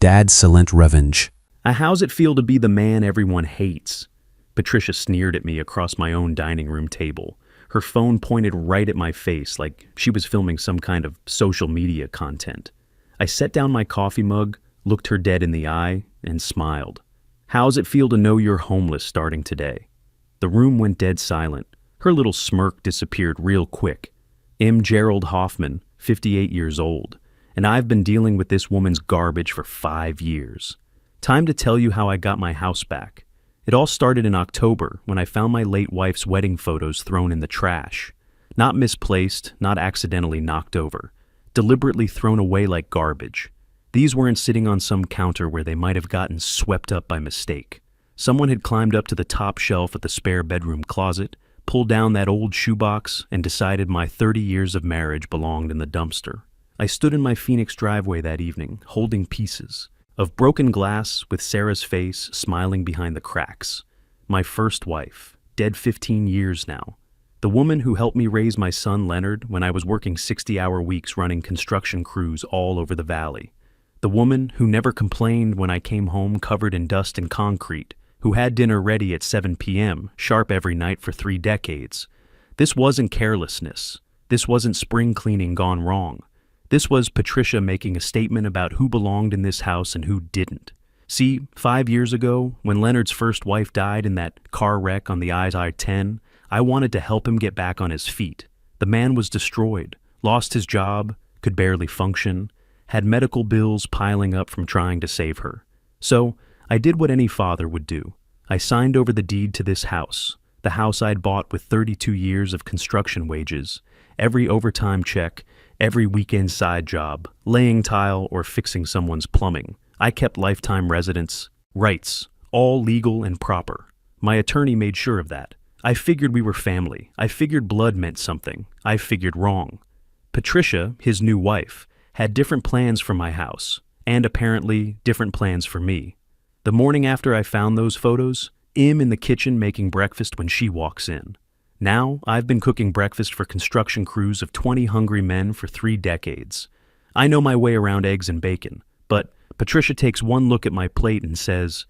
Dad's silent revenge. How's it feel to be the man everyone hates? Patricia sneered at me across my own dining room table. Her phone pointed right at my face like she was filming some kind of social media content. I set down my coffee mug, looked her dead in the eye, and smiled. How's it feel to know you're homeless starting today? The room went dead silent. Her little smirk disappeared real quick. Gerald Hoffman, 58 years old, and I've been dealing with this woman's garbage for 5 years. Time to tell you how I got my house back. It all started in October when I found my late wife's wedding photos thrown in the trash. Not misplaced, not accidentally knocked over. Deliberately thrown away like garbage. These weren't sitting on some counter where they might have gotten swept up by mistake. Someone had climbed up to the top shelf at the spare bedroom closet, pulled down that old shoebox, and decided my 30 years of marriage belonged in the dumpster. I stood in my Phoenix driveway that evening, holding pieces of broken glass with Sarah's face smiling behind the cracks. My first wife, dead 15 years now. The woman who helped me raise my son Leonard when I was working 60-hour weeks running construction crews all over the valley. The woman who never complained when I came home covered in dust and concrete, who had dinner ready at 7 p.m., sharp every night for 3 decades. This wasn't carelessness. This wasn't spring cleaning gone wrong. This was Patricia making a statement about who belonged in this house and who didn't. See, 5 years ago, when Leonard's first wife died in that car wreck on the I-10, I wanted to help him get back on his feet. The man was destroyed, lost his job, could barely function, had medical bills piling up from trying to save her. So, I did what any father would do. I signed over the deed to this house, the house I'd bought with 32 years of construction wages, every overtime check, every weekend side job, laying tile or fixing someone's plumbing. I kept lifetime residence, rights, all legal and proper. My attorney made sure of that. I figured we were family. I figured blood meant something. I figured wrong. Patricia, his new wife, had different plans for my house, and apparently different plans for me. The morning after I found those photos, in the kitchen making breakfast when she walks in. Now, I've been cooking breakfast for construction crews of 20 hungry men for 3 decades. I know my way around eggs and bacon, but Patricia takes one look at my plate and says,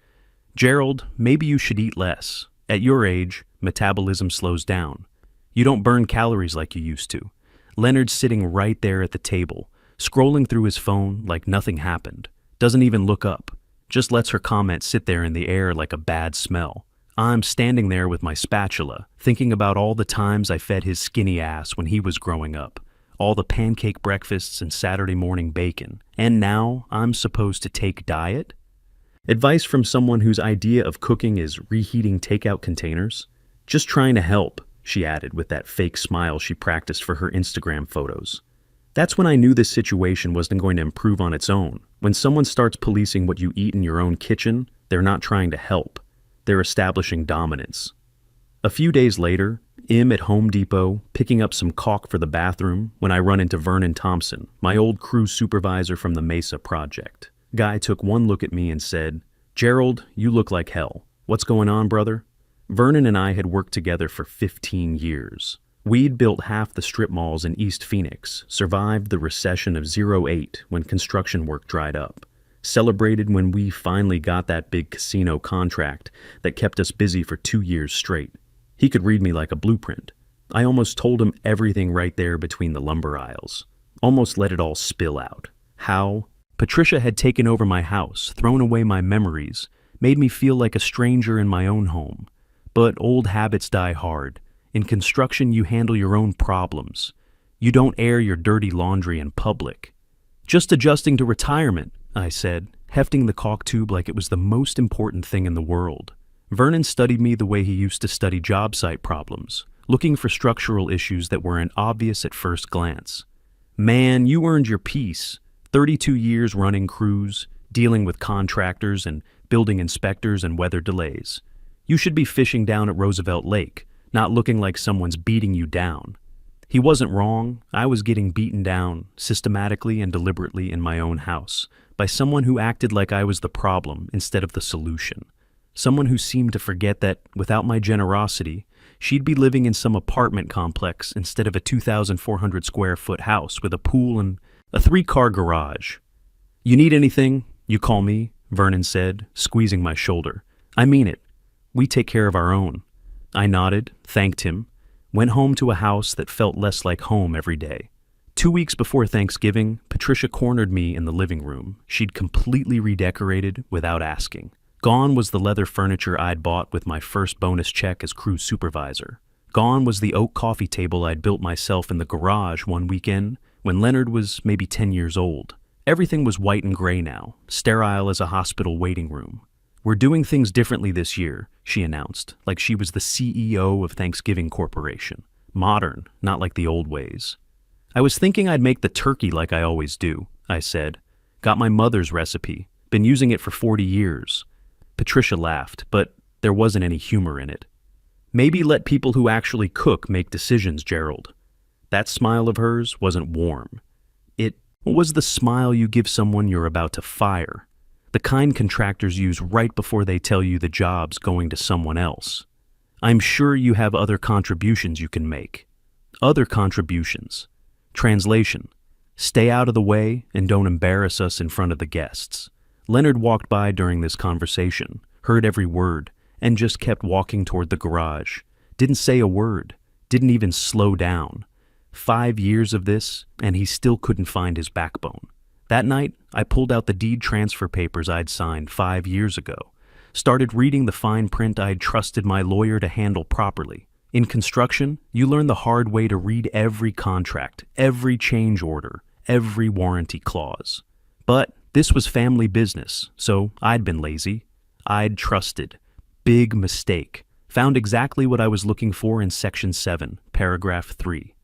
"Gerald, maybe you should eat less. At your age, metabolism slows down. You don't burn calories like you used to." Leonard's sitting right there at the table, scrolling through his phone like nothing happened. Doesn't even look up. Just lets her comment sit there in the air like a bad smell. I'm standing there with my spatula, thinking about all the times I fed his skinny ass when he was growing up, all the pancake breakfasts and Saturday morning bacon, and now I'm supposed to take diet? Advice from someone whose idea of cooking is reheating takeout containers? Just trying to help, she added with that fake smile she practiced for her Instagram photos. That's when I knew this situation wasn't going to improve on its own. When someone starts policing what you eat in your own kitchen, they're not trying to help. They're establishing dominance. A few days later, I'm at Home Depot picking up some caulk for the bathroom when I run into Vernon Thompson, my old crew supervisor from the Mesa project. Guy took one look at me and said, "Gerald, you look like hell. What's going on, brother?" Vernon and I had worked together for 15 years. We'd built half the strip malls in East Phoenix, survived the recession of '08 when construction work dried up, celebrated when we finally got that big casino contract that kept us busy for 2 years straight. He could read me like a blueprint. I almost told him everything right there between the lumber aisles. Almost let it all spill out. How Patricia had taken over my house, thrown away my memories, made me feel like a stranger in my own home. But old habits die hard. In construction, you handle your own problems. You don't air your dirty laundry in public. "Just adjusting to retirement," I said, hefting the caulk tube like it was the most important thing in the world. Vernon studied me the way he used to study job site problems, looking for structural issues that weren't obvious at first glance. "Man, you earned your piece. 32 years running crews, dealing with contractors and building inspectors and weather delays. You should be fishing down at Roosevelt Lake, not looking like someone's beating you down." He wasn't wrong. I was getting beaten down, systematically and deliberately in my own house, by someone who acted like I was the problem instead of the solution. Someone who seemed to forget that, without my generosity, she'd be living in some apartment complex instead of a 2,400 square foot house with a pool and a 3-car garage. "You need anything?" You call me, Vernon said, squeezing my shoulder. I mean it. We take care of our own. I nodded, thanked him, went home to a house that felt less like home every day. 2 weeks before Thanksgiving, Patricia cornered me in the living room. She'd completely redecorated without asking. Gone was the leather furniture I'd bought with my first bonus check as crew supervisor. Gone was the oak coffee table I'd built myself in the garage one weekend when Leonard was maybe 10 years old. Everything was white and gray now, sterile as a hospital waiting room. We're doing things differently this year, she announced, like she was the CEO of Thanksgiving Corporation. Modern, not like the old ways. I was thinking I'd make the turkey like I always do, I said. Got my mother's recipe. Been using it for 40 years. Patricia laughed, but there wasn't any humor in it. Maybe let people who actually cook make decisions, Gerald. That smile of hers wasn't warm. It was the smile you give someone you're about to fire. The kind contractors use right before they tell you the job's going to someone else. I'm sure you have other contributions you can make. Other contributions. Translation. Stay out of the way and don't embarrass us in front of the guests. Leonard walked by during this conversation, heard every word, and just kept walking toward the garage. Didn't say a word. Didn't even slow down. 5 years of this, and he still couldn't find his backbone. That night, I pulled out the deed transfer papers I'd signed 5 years ago. Started reading the fine print I'd trusted my lawyer to handle properly. In construction, you learn the hard way to read every contract, every change order, every warranty clause. But this was family business, so I'd been lazy. I'd trusted. Big mistake. Found exactly what I was looking for in Section 7, Paragraph 3.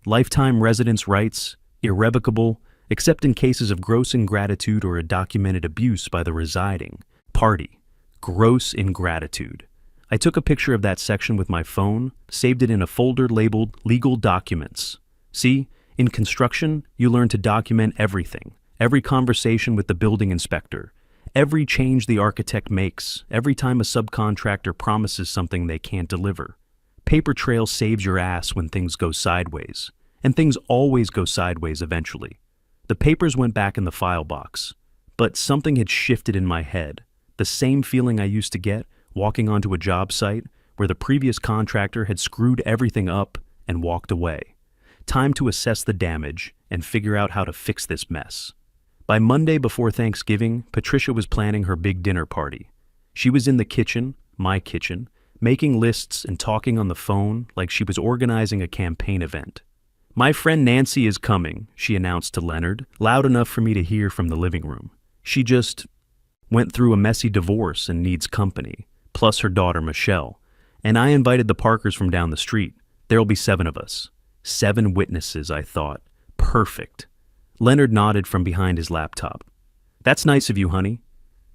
Lifetime residence rights, irrevocable, except in cases of gross ingratitude or a documented abuse by the residing party. Gross ingratitude. I took a picture of that section with my phone, saved it in a folder labeled Legal Documents. See, in construction, you learn to document everything. Every conversation with the building inspector, every change the architect makes, every time a subcontractor promises something they can't deliver. Paper trail saves your ass when things go sideways, and things always go sideways eventually. The papers went back in the file box, but something had shifted in my head. The same feeling I used to get walking onto a job site where the previous contractor had screwed everything up and walked away. Time to assess the damage and figure out how to fix this mess. By Monday before Thanksgiving, Patricia was planning her big dinner party. She was in the kitchen, my kitchen, making lists and talking on the phone like she was organizing a campaign event. My friend Nancy is coming, she announced to Leonard, loud enough for me to hear from the living room. She just went through a messy divorce and needs company, plus her daughter Michelle. And I invited the Parkers from down the street. There'll be 7 of us. 7 witnesses, I thought. Perfect. Leonard nodded from behind his laptop. That's nice of you, honey.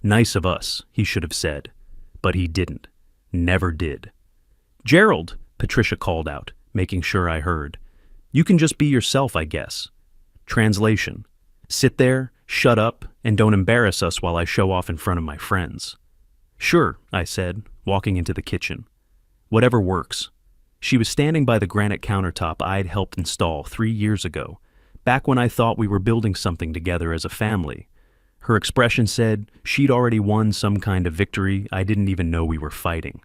Nice of us, he should have said. But he didn't. Never did. Gerald, Patricia called out, making sure I heard. You can just be yourself, I guess. Translation. Sit there, shut up, and don't embarrass us while I show off in front of my friends. Sure, I said, walking into the kitchen. Whatever works. She was standing by the granite countertop I'd helped install 3 years ago, back when I thought we were building something together as a family. Her expression said she'd already won some kind of victory I didn't even know we were fighting.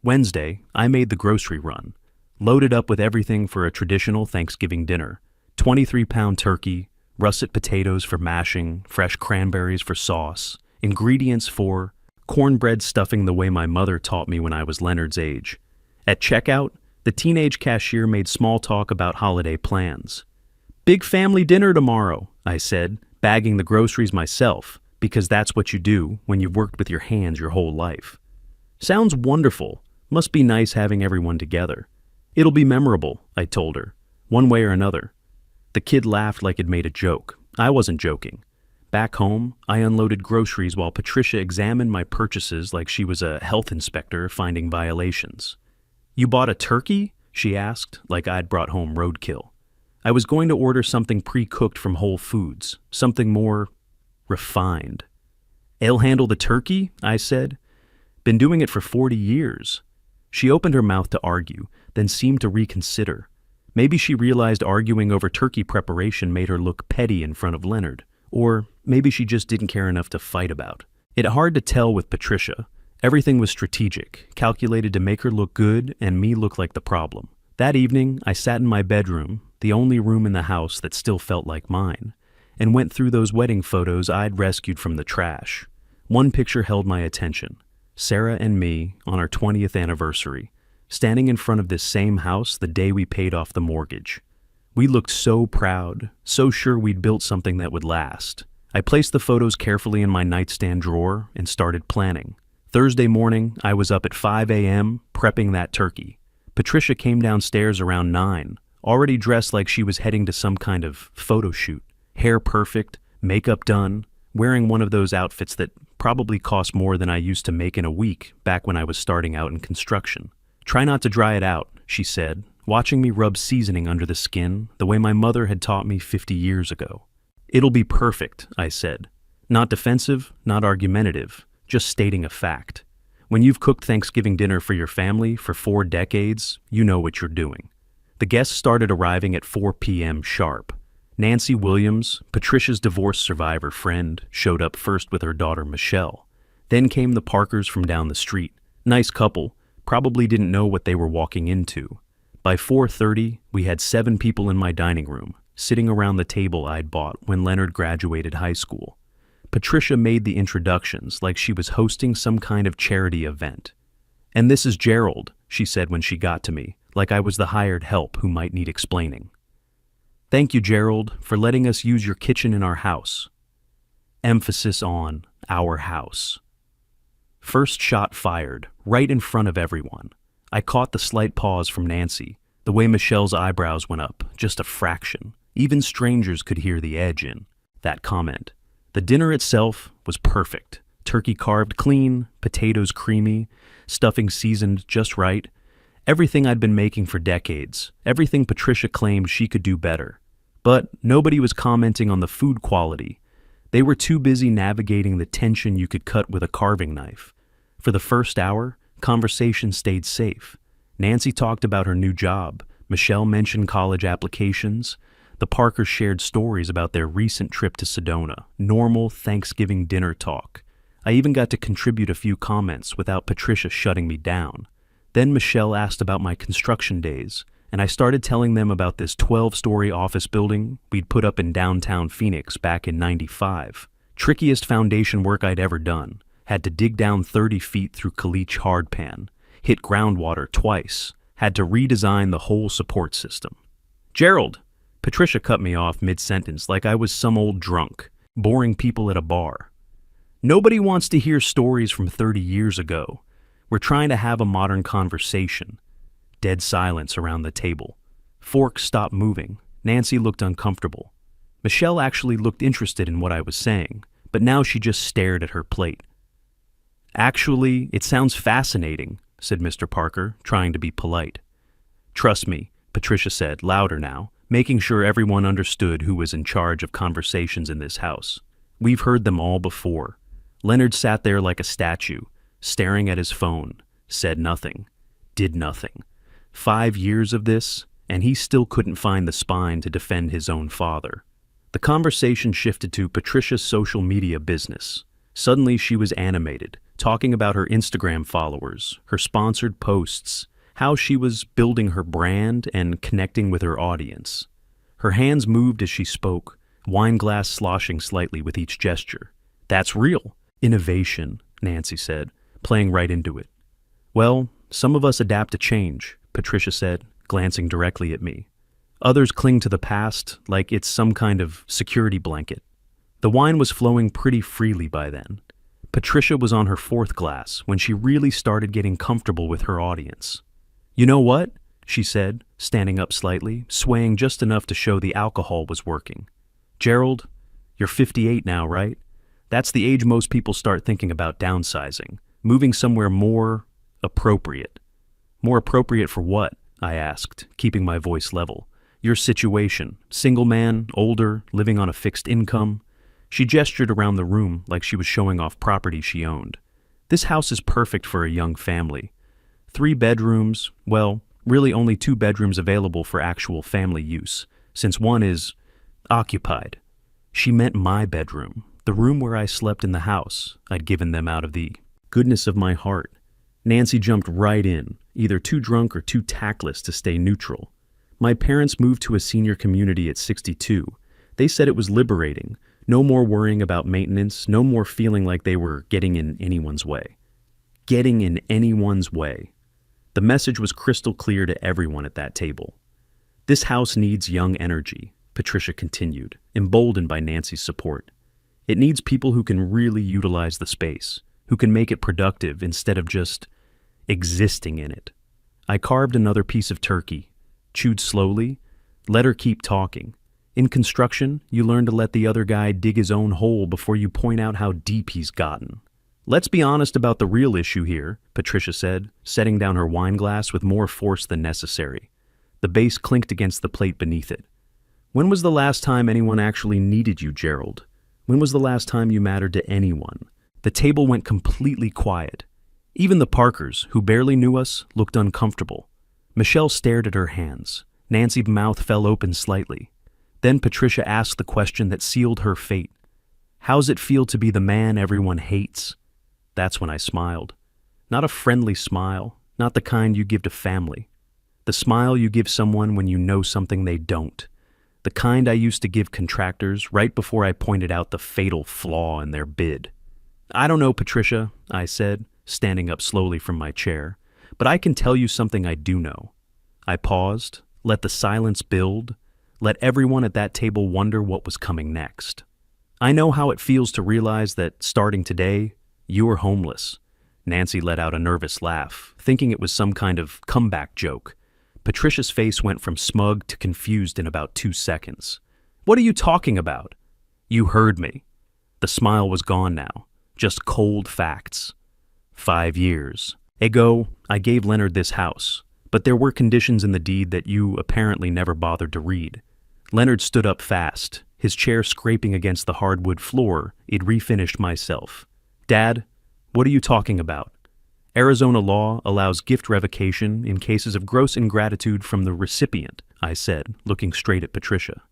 Wednesday, I made the grocery run, loaded up with everything for a traditional Thanksgiving dinner. 23-pound turkey, russet potatoes for mashing, fresh cranberries for sauce, ingredients for cornbread stuffing the way my mother taught me when I was Leonard's age. At checkout, the teenage cashier made small talk about holiday plans. Big family dinner tomorrow, I said, bagging the groceries myself, because that's what you do when you've worked with your hands your whole life. Sounds wonderful. Must be nice having everyone together. It'll be memorable, I told her, one way or another. The kid laughed like it made a joke. I wasn't joking. Back home, I unloaded groceries while Patricia examined my purchases like she was a health inspector finding violations. You bought a turkey? She asked, like I'd brought home roadkill. I was going to order something pre-cooked from Whole Foods, something more refined. I'll handle the turkey, I said. Been doing it for 40 years. She opened her mouth to argue, then seemed to reconsider. Maybe she realized arguing over turkey preparation made her look petty in front of Leonard, Or maybe she just didn't care enough to fight about. It hard to tell with Patricia. Everything was strategic, calculated to make her look good and me look like the problem. That evening, I sat in my bedroom, the only room in the house that still felt like mine, and went through those wedding photos I'd rescued from the trash. One picture held my attention. Sarah and me on our 20th anniversary, standing in front of this same house the day we paid off the mortgage. We looked so proud, so sure we'd built something that would last. I placed the photos carefully in my nightstand drawer and started planning. Thursday morning, I was up at 5 a.m. prepping that turkey. Patricia came downstairs around 9, already dressed like she was heading to some kind of photo shoot. Hair perfect, makeup done, wearing one of those outfits that probably cost more than I used to make in a week back when I was starting out in construction. "Try not to dry it out," she said, watching me rub seasoning under the skin the way my mother had taught me 50 years ago. "It'll be perfect," I said. Not defensive, not argumentative, just stating a fact. When you've cooked Thanksgiving dinner for your family for 4 decades, you know what you're doing. The guests started arriving at 4 p.m. sharp. Nancy Williams, Patricia's divorce survivor friend, showed up first with her daughter Michelle. Then came the Parkers from down the street. Nice couple, probably didn't know what they were walking into. By 4:30, we had 7 people in my dining room, sitting around the table I'd bought when Leonard graduated high school. Patricia made the introductions like she was hosting some kind of charity event. "And this is Gerald," she said when she got to me, like I was the hired help who might need explaining. "Thank you, Gerald, for letting us use your kitchen in our house." Emphasis on our house. First shot fired, right in front of everyone. I caught the slight pause from Nancy, the way Michelle's eyebrows went up, just a fraction. Even strangers could hear the edge in that comment. The dinner itself was perfect. Turkey carved clean, potatoes creamy, stuffing seasoned just right. Everything I'd been making for decades, everything Patricia claimed she could do better. But nobody was commenting on the food quality. They were too busy navigating the tension you could cut with a carving knife. For the first hour, conversation stayed safe. Nancy talked about her new job. Michelle mentioned college applications. The Parkers shared stories about their recent trip to Sedona. Normal Thanksgiving dinner talk. I even got to contribute a few comments without Patricia shutting me down. Then Michelle asked about my construction days, and I started telling them about this 12-story office building we'd put up in downtown Phoenix back in '95. Trickiest foundation work I'd ever done. Had to dig down 30 feet through caliche hardpan, hit groundwater twice, had to redesign the whole support system. "Gerald," Patricia cut me off mid-sentence like I was some old drunk, boring people at a bar. "Nobody wants to hear stories from 30 years ago. We're trying to have a modern conversation." Dead silence around the table. Forks stopped moving. Nancy looked uncomfortable. Michelle actually looked interested in what I was saying, but now she just stared at her plate. "Actually, it sounds fascinating," said Mr. Parker, trying to be polite. "Trust me," Patricia said, louder now, making sure everyone understood who was in charge of conversations in this house. "We've heard them all before." Leonard sat there like a statue, staring at his phone, said nothing, did nothing. 5 years of this, and he still couldn't find the spine to defend his own father. The conversation shifted to Patricia's social media business. Suddenly she was animated, talking about her Instagram followers, her sponsored posts, how she was building her brand and connecting with her audience. Her hands moved as she spoke, wine glass sloshing slightly with each gesture. "That's real. Innovation," Nancy said, playing right into it. "Well, some of us adapt to change," Patricia said, glancing directly at me. "Others cling to the past like it's some kind of security blanket." The wine was flowing pretty freely by then. Patricia was on her 4th glass when she really started getting comfortable with her audience. "You know what?" she said, standing up slightly, swaying just enough to show the alcohol was working. "Gerald, you're 58 now, right? That's the age most people start thinking about downsizing, moving somewhere more appropriate." "More appropriate for what?" I asked, keeping my voice level. "Your situation, single man, older, living on a fixed income." She gestured around the room like she was showing off property she owned. "This house is perfect for a young family. 3 bedrooms, well, really only 2 bedrooms available for actual family use, since one is occupied." She meant my bedroom, the room where I slept in the house I'd given them out of the goodness of my heart. Nancy jumped right in, either too drunk or too tactless to stay neutral. My parents moved to a senior community at 62. They said it was liberating. No more worrying about maintenance, no more feeling like they were getting in anyone's way. Getting in anyone's way. The message was crystal clear to everyone at that table. This house needs young energy, Patricia continued, emboldened by Nancy's support. It needs people who can really utilize the space, who can make it productive instead of just existing in it. I carved another piece of turkey, chewed slowly, let her keep talking. In construction, you learn to let the other guy dig his own hole before you point out how deep he's gotten. Let's be honest about the real issue here, Patricia said, setting down her wine glass with more force than necessary. The base clinked against the plate beneath it. When was the last time anyone actually needed you, Gerald? When was the last time you mattered to anyone? The table went completely quiet. Even the Parkers, who barely knew us, looked uncomfortable. Michelle stared at her hands. Nancy's mouth fell open slightly. Then Patricia asked the question that sealed her fate. How's it feel to be the man everyone hates? That's when I smiled. Not a friendly smile, not the kind you give to family. The smile you give someone when you know something they don't. The kind I used to give contractors right before I pointed out the fatal flaw in their bid. I don't know, Patricia, I said, standing up slowly from my chair, but I can tell you something I do know. I paused, let the silence build, let everyone at that table wonder what was coming next. I know how it feels to realize that, starting today, you are homeless. Nancy let out a nervous laugh, thinking it was some kind of comeback joke. Patricia's face went from smug to confused in about 2 seconds. What are you talking about? You heard me. The smile was gone now, just cold facts. 5 years ago, I gave Leonard this house, but there were conditions in the deed that you apparently never bothered to read. Leonard stood up fast, his chair scraping against the hardwood floor. It refinished myself. Dad, what are you talking about? Arizona law allows gift revocation in cases of gross ingratitude from the recipient, I said, looking straight at Patricia.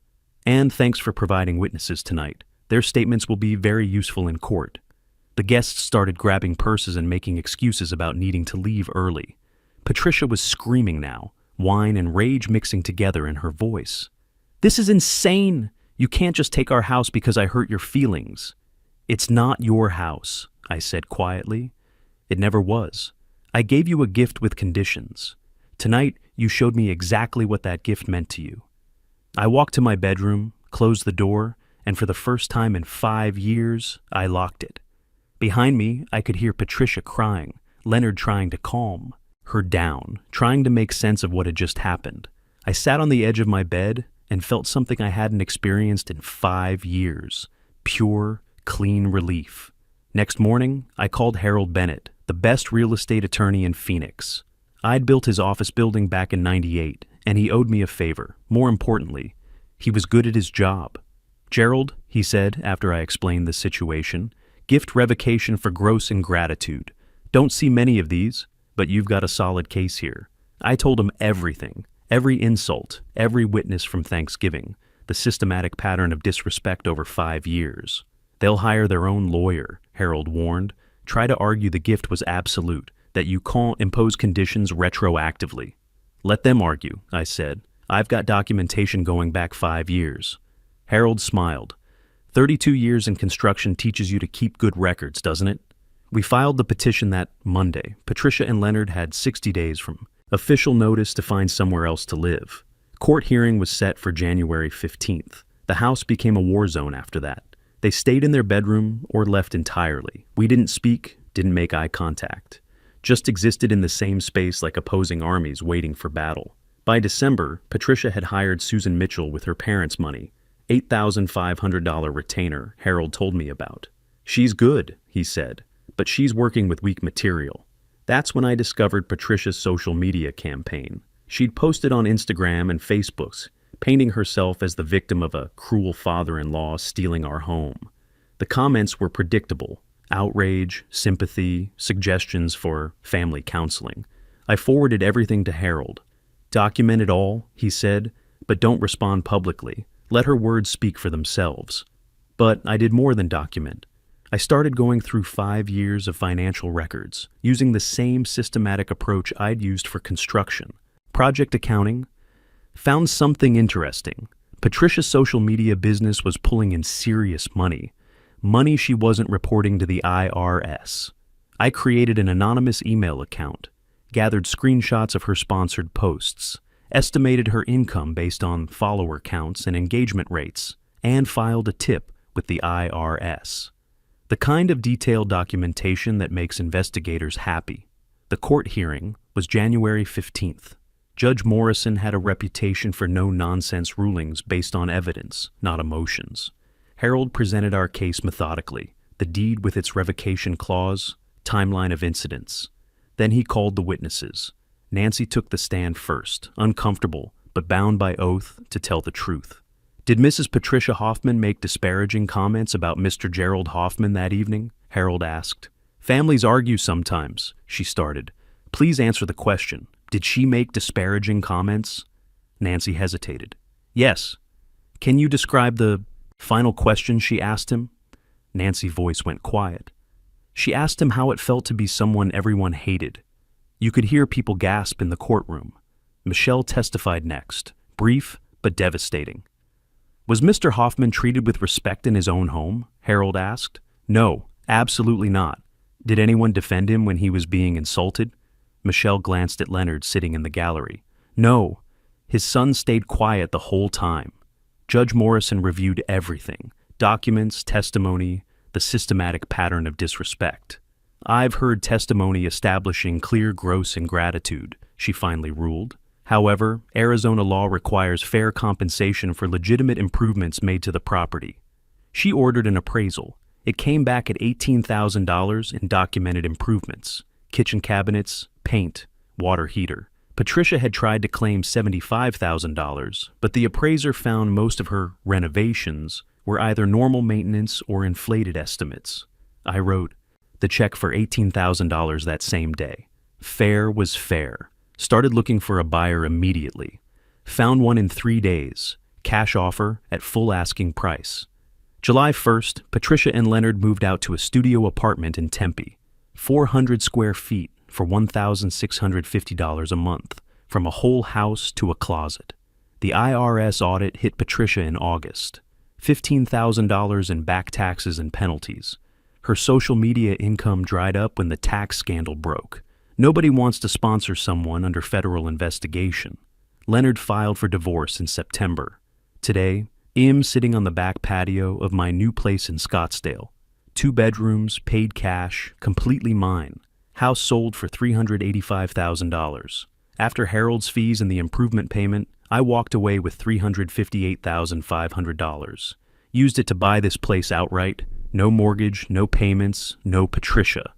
And thanks for providing witnesses tonight. Their statements will be very useful in court. The guests started grabbing purses and making excuses about needing to leave early. Patricia was screaming now, wine and rage mixing together in her voice. This is insane! You can't just take our house because I hurt your feelings. It's not your house, I said quietly. It never was. I gave you a gift with conditions. Tonight, you showed me exactly what that gift meant to you. I walked to my bedroom, closed the door, and for the first time in 5 years, I locked it. Behind me, I could hear Patricia crying, Leonard trying to calm her down, trying to make sense of what had just happened. I sat on the edge of my bed and felt something I hadn't experienced in 5 years. Pure, clean relief. Next morning, I called Harold Bennett, the best real estate attorney in Phoenix. I'd built his office building back in '98, and he owed me a favor. More importantly, he was good at his job. Gerald, he said after I explained the situation, gift revocation for gross ingratitude. Don't see many of these, but you've got a solid case here. I told him everything, every insult, every witness from Thanksgiving, the systematic pattern of disrespect over 5 years. They'll hire their own lawyer, Harold warned. Try to argue the gift was absolute, that you can't impose conditions retroactively. Let them argue, I said. I've got documentation going back 5 years. Harold smiled. 32 years in construction teaches you to keep good records, doesn't it? We filed the petition that Monday. Patricia and Leonard had 60 days from official notice to find somewhere else to live. Court hearing was set for January 15th. The house became a war zone after that. They stayed in their bedroom or left entirely. We didn't speak, didn't make eye contact. Just existed in the same space like opposing armies waiting for battle. By December, Patricia had hired Susan Mitchell with her parents' money. $8,500 retainer Harold told me about. She's good, he said, but she's working with weak material. That's when I discovered Patricia's social media campaign. She'd posted on Instagram and Facebook, painting herself as the victim of a cruel father-in-law stealing our home. The comments were predictable. Outrage, sympathy, suggestions for family counseling. I forwarded everything to Harold. Document it all, he said, but don't respond publicly. Let her words speak for themselves. But I did more than document. I started going through 5 years of financial records, using the same systematic approach I'd used for construction. Project accounting. Found something interesting. Patricia's social media business was pulling in serious money. Money she wasn't reporting to the IRS. I created an anonymous email account, gathered screenshots of her sponsored posts, estimated her income based on follower counts and engagement rates, and filed a tip with the IRS. The kind of detailed documentation that makes investigators happy. The court hearing was January 15th. Judge Morrison had a reputation for no-nonsense rulings based on evidence, not emotions. Harold presented our case methodically, the deed with its revocation clause, timeline of incidents. Then he called the witnesses. Nancy took the stand first, uncomfortable, but bound by oath to tell the truth. Did Mrs. Patricia Hoffman make disparaging comments about Mr. Gerald Hoffman that evening? Harold asked. Families argue sometimes, she started. Please answer the question. Did she make disparaging comments? Nancy hesitated. Yes. Can you describe the final question she asked him? Nancy's voice went quiet. She asked him how it felt to be someone everyone hated. You could hear people gasp in the courtroom. Michelle testified next, brief but devastating. Was Mr. Hoffman treated with respect in his own home? Harold asked. No, absolutely not. Did anyone defend him when he was being insulted? Michelle glanced at Leonard sitting in the gallery. No, his son stayed quiet the whole time. Judge Morrison reviewed everything, documents, testimony, the systematic pattern of disrespect. I've heard testimony establishing clear gross ingratitude, she finally ruled. However, Arizona law requires fair compensation for legitimate improvements made to the property. She ordered an appraisal. It came back at $18,000 in documented improvements. Kitchen cabinets, paint, water heater. Patricia had tried to claim $75,000, but the appraiser found most of her renovations were either normal maintenance or inflated estimates. I wrote the check for $18,000 that same day. Fair was fair. Started looking for a buyer immediately. Found one in 3 days. Cash offer at full asking price. July 1st, Patricia and Leonard moved out to a studio apartment in Tempe. 400 square feet for $1,650 a month, from a whole house to a closet. The IRS audit hit Patricia in August. $15,000 in back taxes and penalties. Her social media income dried up when the tax scandal broke. Nobody wants to sponsor someone under federal investigation. Leonard filed for divorce in September. Today, I'm sitting on the back patio of my new place in Scottsdale. 2 bedrooms, paid cash, completely mine. House sold for $385,000. After Harold's fees and the improvement payment, I walked away with $358,500. Used it to buy this place outright. No mortgage, no payments, no Patricia.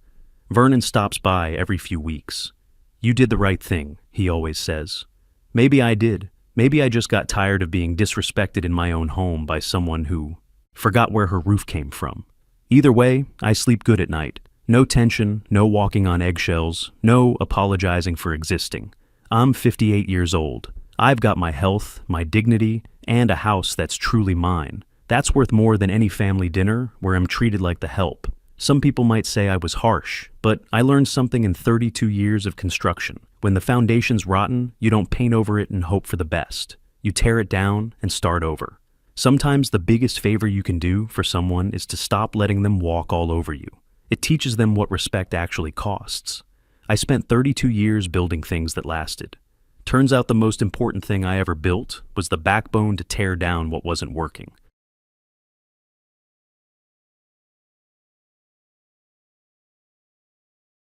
Vernon stops by every few weeks. You did the right thing, he always says. Maybe I did. Maybe I just got tired of being disrespected in my own home by someone who forgot where her roof came from. Either way, I sleep good at night. No tension, no walking on eggshells, no apologizing for existing. I'm 58 years old. I've got my health, my dignity, and a house that's truly mine. That's worth more than any family dinner where I'm treated like the help. Some people might say I was harsh, but I learned something in 32 years of construction. When the foundation's rotten, you don't paint over it and hope for the best. You tear it down and start over. Sometimes the biggest favor you can do for someone is to stop letting them walk all over you. It teaches them what respect actually costs. I spent 32 years building things that lasted. Turns out the most important thing I ever built was the backbone to tear down what wasn't working.